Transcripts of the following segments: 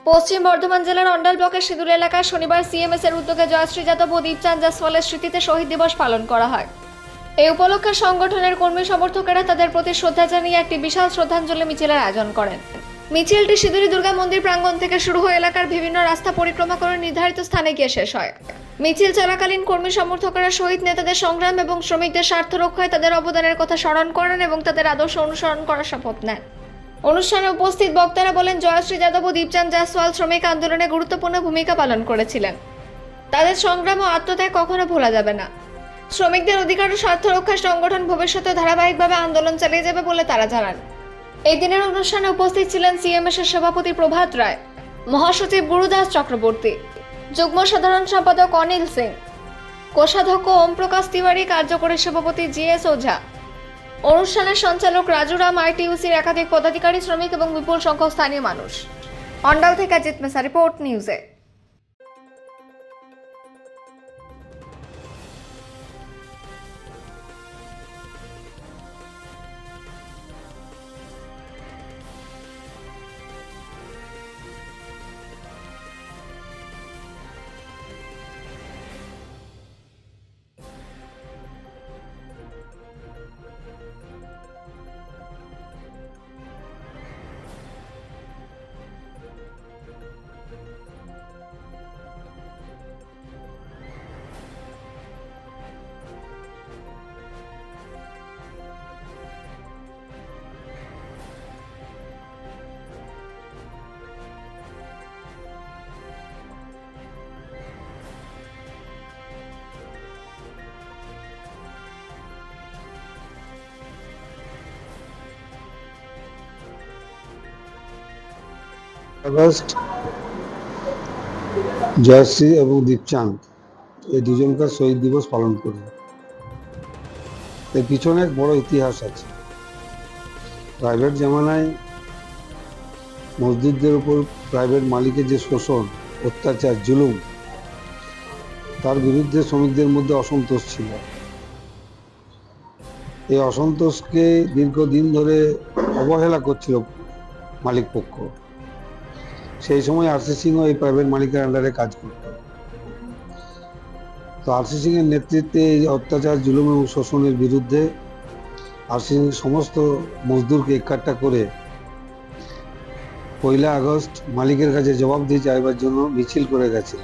পশ্চিম বর্ধমান জেলার অন্ডাল ব্লকের সিঁদুর এলাকায় শনিবার সিএমএস এর উদ্যোগে জয়শ্রী যাদব ও দীপচাঁদ জাসওয়ালের স্মৃতিতে শহীদ দিবস পালন করা হয়। এই উপলক্ষে সংগঠনের কর্মী সমর্থকেরা তাদের প্রতি শ্রদ্ধা জানিয়ে একটি বিশাল শ্রদ্ধাঞ্জলি মিছিলের আয়োজন করেন। মিছিলটি সিঁদুরি দুর্গা মন্দির প্রাঙ্গণ থেকে শুরু হয়ে এলাকার বিভিন্ন রাস্তা পরিক্রমা করে নির্ধারিত স্থানে গিয়ে শেষ হয়। মিছিল চলাকালীন কর্মী সমর্থকেরা শহীদ নেতাদের সংগ্রাম এবং শ্রমিকদের স্বার্থ রক্ষায় তাদের অবদানের কথা স্মরণ করেন এবং তাদের আদর্শ অনুসরণ করার শপথ নেন। অনুষ্ঠানে উপস্থিত বক্তারা বলেন, জয়শ্রী যাদব ও দীপচাঁদ জাসওয়াল শ্রমিক আন্দোলনে গুরুত্বপূর্ণ ভূমিকা পালন করেছিলেন। তাদের সংগ্রাম ও আত্মত্যাগ কখনো ভোলা যাবে না। শ্রমিকদের অধিকার ও স্বার্থ রক্ষায় সংগঠন ভবিষ্যতে ধারাবাহিকভাবে আন্দোলন চালিয়ে যাবে বলে তারা জানান। এই দিনের অনুষ্ঠানে উপস্থিত ছিলেন সিএমএস এর সভাপতি প্রভাত রায়, মহাসচিব গুরুদাস চক্রবর্তী, যুগ্ম সাধারণ সম্পাদক অনিল সিং, কোষাধ্যক্ষ ওম প্রকাশ তিওয়ারি, কার্যকরী সভাপতি জিএস ওঝা, অনুষ্ঠানের সঞ্চালক রাজুরাম, আইটিইউসির একাধিক পদাধিকারী, শ্রমিক এবং বিপুল সংখ্যক স্থানীয় মানুষ। অন্ডাল থেকে অজিত মেসা, রিপোর্ট নিউজে। আগস্ট জয়শ্রী এবং দীপচাঁদ এই দুজনকার শহীদ দিবস পালন করি। এর পিছনে এক বড় ইতিহাস আছে। প্রাইভেট জামানায় মসজিদদের উপর প্রাইভেট মালিকের যে শোষণ, অত্যাচার, জুলুম, তার বিরুদ্ধে শ্রমিকদের মধ্যে অসন্তোষ ছিল। এই অসন্তোষকে দীর্ঘদিন ধরে অবহেলা করছিল মালিক পক্ষ। সেই সময় আরসি সিংও এই প্রাইভেট মালিকের আন্ডারে কাজ করত। তো আরসি সিং এর নেতৃত্বে এই অত্যাচার, জুলুম এবং শোষণের বিরুদ্ধে আরসি সিং সমস্ত মজদুরকে একট্টা করে 1 আগস্ট মালিকের কাছে জবাবদিহি চাইবার জন্য মিছিল করে গেছিল।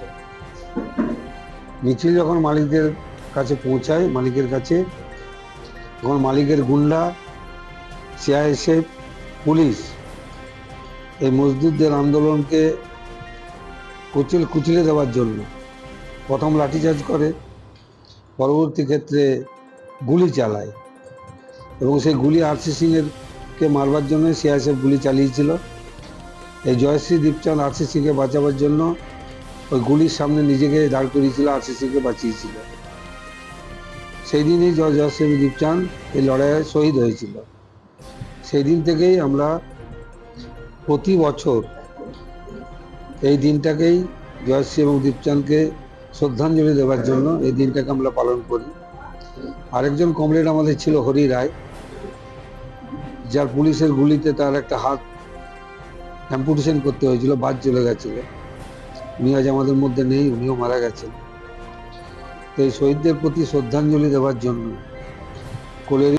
মিছিল যখন মালিকদের কাছে পৌঁছায়, মালিকের কাছে, তখন মালিকের গুন্ডা, সিআইএসএফ, পুলিশ এই মজদুরদের আন্দোলনকে কুচিলে দেওয়ার জন্য প্রথম লাঠিচার্জ করে, পরবর্তী ক্ষেত্রে গুলি চালায় এবং সেই গুলি আরসি সিংকে মারবার জন্য সিআইএসএফ গুলি চালিয়েছিল। এই জয়শ্রী, দীপচাঁদ আরসি সিংকে বাঁচাবার জন্য ওই গুলির সামনে নিজেকে দাঁড় করিয়েছিল, আরসি সিংকে বাঁচিয়েছিল। সেই দিনই জয়শ্রী এবং দীপচাঁদ এই লড়াইয়ে শহীদ হয়েছিল। সেই দিন থেকেই আমরা প্রতি বছর এই দিনটাকেই জয়শ্রী এবং দীপচাঁদকে শ্রদ্ধাঞ্জলি দেওয়ার জন্য এই দিনটাকে আমরা পালন করি। আরেকজন কমরেড আমাদের ছিল হরি রায়, যার পুলিশের গুলিতে তার একটা হাত অ্যাম্পুটেশন করতে হয়েছিল, বাদ চলে গেছিল। উনি আজ আমাদের মধ্যে নেই, উনিও মারা গেছেন। তো এই শহীদদের প্রতি শ্রদ্ধাঞ্জলি দেওয়ার জন্য কোলের